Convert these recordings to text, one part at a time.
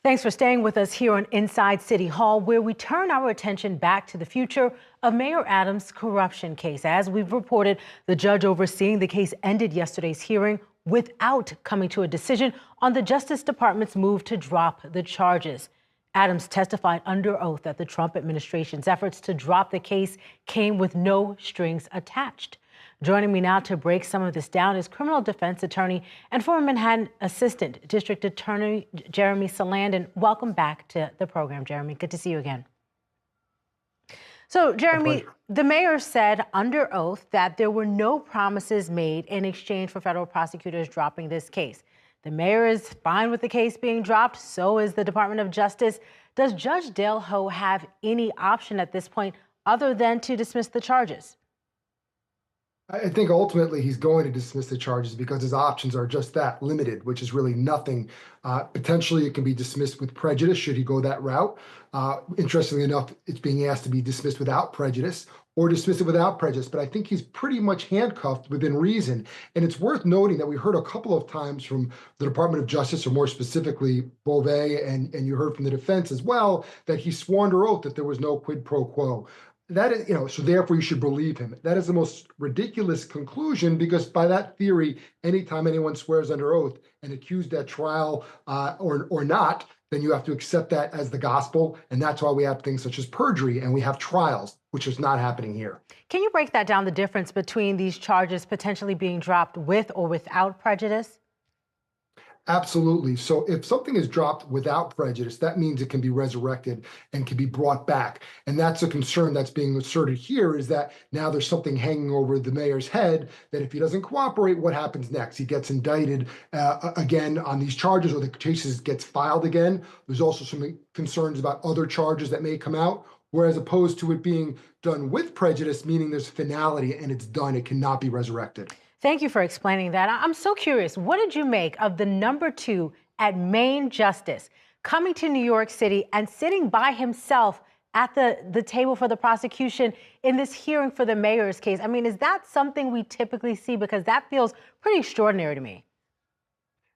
Thanks for staying with us here on Inside City Hall, where we turn our attention back to the future of Mayor Adams' corruption case. As we've reported, the judge overseeing the case ended yesterday's hearing without coming to a decision on the Justice Department's move to drop the charges. Adams testified under oath that the Trump administration's efforts to drop the case came with no strings attached. Joining me now to break some of this down is criminal defense attorney and former Manhattan Assistant District Attorney Jeremy Saland. And welcome back to the program, Jeremy. Good to see you again. So, Jeremy, the mayor said under oath that there were no promises made in exchange for federal prosecutors dropping this case. The mayor is fine with the case being dropped. So is the Department of Justice. Does Judge Dale Ho have any option at this point other than to dismiss the charges? I think ultimately he's going to dismiss the charges because his options are just that, limited, which is really nothing. Potentially, it can be dismissed with prejudice should he go that route. Interestingly enough, it's being asked to be dismissed without prejudice or dismiss it without prejudice. But I think he's pretty much handcuffed within reason. And it's worth noting that we heard a couple of times from the Department of Justice, or more specifically, Beauvais, and you heard from the defense as well, that he swore under oath that there was no quid pro quo. That is, so therefore you should believe him. That is the most ridiculous conclusion, because by that theory, anytime anyone swears under oath and accused at trial or not, then you have to accept that as the gospel. And that's why we have things such as perjury and we have trials, which is not happening here. Can you break that down, the difference between these charges potentially being dropped with or without prejudice? Absolutely. So if something is dropped without prejudice, that means it can be resurrected and can be brought back. And that's a concern that's being asserted here, is that now there's something hanging over the mayor's head, that if he doesn't cooperate, what happens next? He gets indicted again on these charges, or the case gets filed again. There's also some concerns about other charges that may come out, whereas opposed to it being done with prejudice, meaning there's finality and it's done, it cannot be resurrected. Thank you for explaining that. I'm so curious, what did you make of the #2 at Main Justice coming to New York City and sitting by himself at the table for the prosecution in this hearing for the mayor's case? I mean, is that something we typically see? Because that feels pretty extraordinary to me.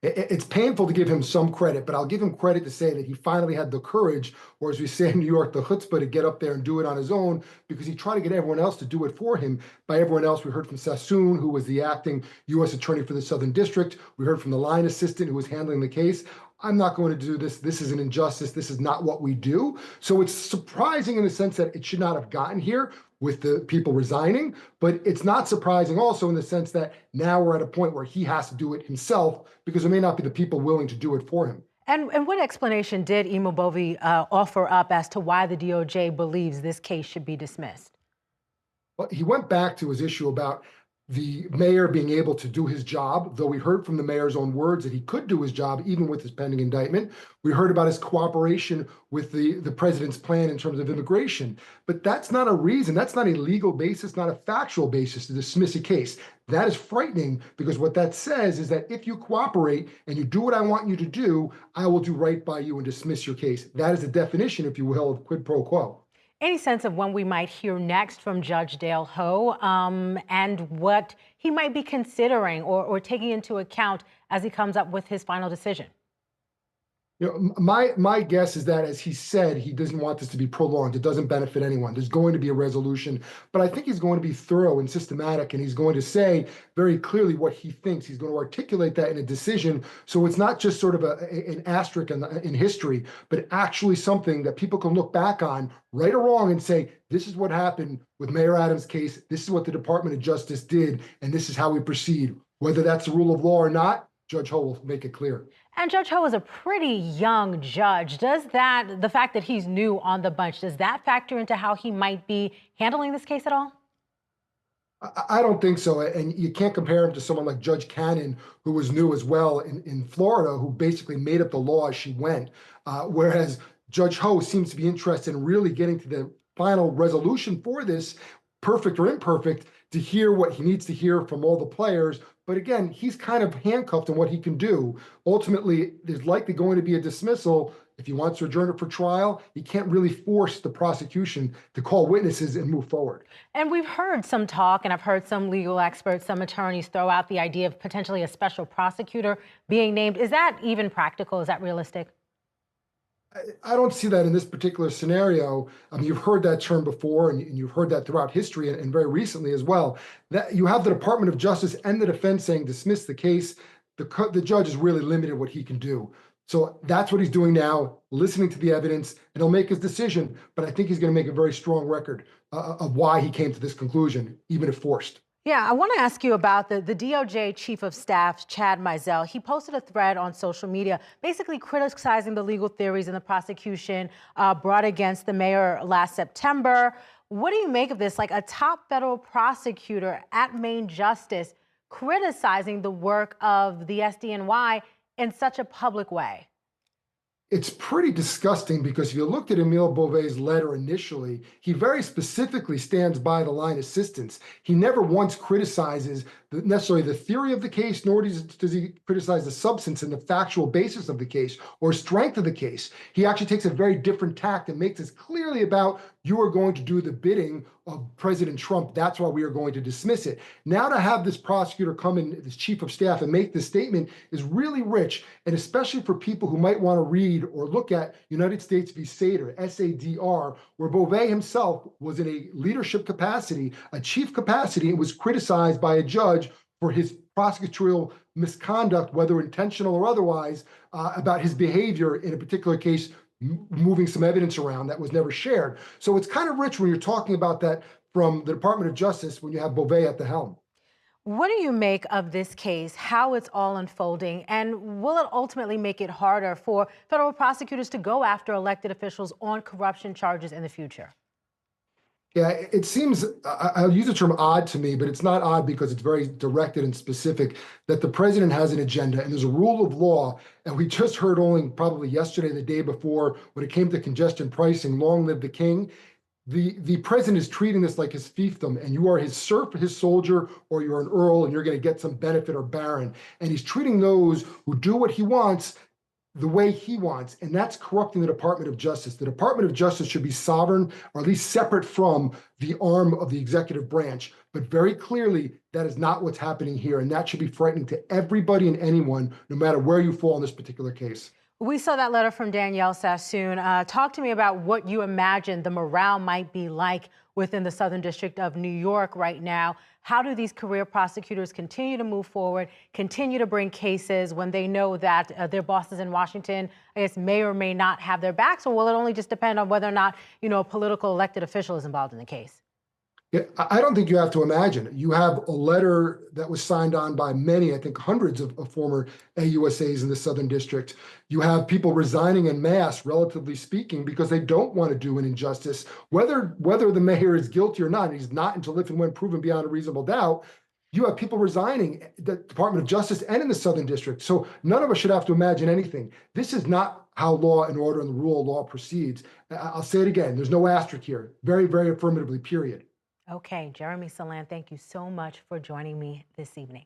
It's painful to give him some credit, but I'll give him credit to say that he finally had the courage, or as we say in New York, the chutzpah, to get up there and do it on his own, because he tried to get everyone else to do it for him. By everyone else, we heard from Sassoon, who was the acting U.S. attorney for the Southern District. We heard from the line assistant who was handling the case. I'm not going to do this. This is an injustice. This is not what we do. So it's surprising in the sense that it should not have gotten here with the people resigning, but it's not surprising also in the sense that now we're at a point where he has to do it himself, because there may not be the people willing to do it for him. And what explanation did Imo Bovie offer up as to why the DOJ believes this case should be dismissed? Well, he went back to his issue about the mayor being able to do his job, though we heard from the mayor's own words that he could do his job even with his pending indictment. We heard about his cooperation with the president's plan in terms of immigration. But that's not a reason, that's not a legal basis, not a factual basis to dismiss a case. That is frightening, because what that says is that if you cooperate and you do what I want you to do, I will do right by you and dismiss your case. That is the definition, if you will, of quid pro quo. Any sense of when we might hear next from Judge Dale Ho and what he might be considering or taking into account as he comes up with his final decision? My guess is that, as he said, he doesn't want this to be prolonged. It doesn't benefit anyone. There's going to be a resolution, but I think he's going to be thorough and systematic, and he's going to say very clearly what he thinks. He's going to articulate that in a decision, so it's not just sort of an asterisk in history, but actually something that people can look back on, right or wrong, and say, this is what happened with Mayor Adams' case. This is what the Department of Justice did, and this is how we proceed. Whether that's the rule of law or not, Judge Ho will make it clear. And Judge Ho is a pretty young judge. Does that, the fact that he's new on the bench, does that factor into how he might be handling this case at all? I don't think so. And you can't compare him to someone like Judge Cannon, who was new as well in Florida, who basically made up the law as she went. Whereas Judge Ho seems to be interested in really getting to the final resolution for this, perfect or imperfect, to hear what he needs to hear from all the players. But again, he's kind of handcuffed on what he can do. Ultimately, there's likely going to be a dismissal. If he wants to adjourn it for trial, he can't really force the prosecution to call witnesses and move forward. And we've heard some talk, and I've heard some legal experts, some attorneys throw out the idea of potentially a special prosecutor being named. Is that even practical? Is that realistic? I don't see that in this particular scenario. You've heard that term before, and you've heard that throughout history and very recently as well. That you have the Department of Justice and the defense saying dismiss the case. The judge is really limited what he can do. So that's what he's doing now, listening to the evidence, and he'll make his decision. But I think he's going to make a very strong record of why he came to this conclusion, even if forced. Yeah, I want to ask you about the DOJ Chief of Staff, Chad Mizell. He posted a thread on social media basically criticizing the legal theories in the prosecution brought against the mayor last September. What do you make of this? Like a top federal prosecutor at Main Justice criticizing the work of the SDNY in such a public way? It's pretty disgusting because if you looked at Emile Beauvais' letter initially, he very specifically stands by the line assistance. He never once criticizes necessarily the theory of the case, nor does he criticize the substance and the factual basis of the case or strength of the case. He actually takes a very different tact and makes this clearly about you are going to do the bidding of President Trump. That's why we are going to dismiss it. Now to have this prosecutor come in, this chief of staff, and make this statement is really rich, and especially for people who might want to read or look at United States v. Sater, SADR, where Beauvais himself was in a leadership capacity, a chief capacity, and was criticized by a judge for his prosecutorial misconduct, whether intentional or otherwise, about his behavior in a particular case, moving some evidence around that was never shared. So it's kind of rich when you're talking about that from the Department of Justice when you have Beauvais at the helm. What do you make of this case, how it's all unfolding, and will it ultimately make it harder for federal prosecutors to go after elected officials on corruption charges in the future? Yeah, it seems, I'll use the term odd to me, but it's not odd because it's very directed and specific that the president has an agenda and there's a rule of law. And we just heard only probably yesterday, the day before, when it came to congestion pricing, long live the king. The president is treating this like his fiefdom, and you are his serf, his soldier, or you're an earl and you're going to get some benefit or baron. And he's treating those who do what he wants the way he wants, and that's corrupting the Department of Justice. The Department of Justice should be sovereign, or at least separate from the arm of the executive branch. But very clearly, that is not what's happening here, and that should be frightening to everybody and anyone, no matter where you fall in this particular case. We saw that letter from Danielle Sassoon. Talk to me about what you imagine the morale might be like within the Southern District of New York right now. How do these career prosecutors continue to move forward, continue to bring cases when they know that their bosses in Washington, I guess, may or may not have their backs, or will it only just depend on whether or not, a political elected official is involved in the case? Yeah, I don't think you have to imagine it. You have a letter that was signed on by many, I think hundreds of former AUSAs in the Southern District. You have people resigning en masse, relatively speaking, because they don't want to do an injustice, whether the mayor is guilty or not. And he's not until if and when proven beyond a reasonable doubt. You have people resigning at the Department of Justice and in the Southern District. So none of us should have to imagine anything. This is not how law and order and the rule of law proceeds. I'll say it again. There's no asterisk here. Very, very affirmatively, period. Okay, Jeremy Saland, thank you so much for joining me this evening.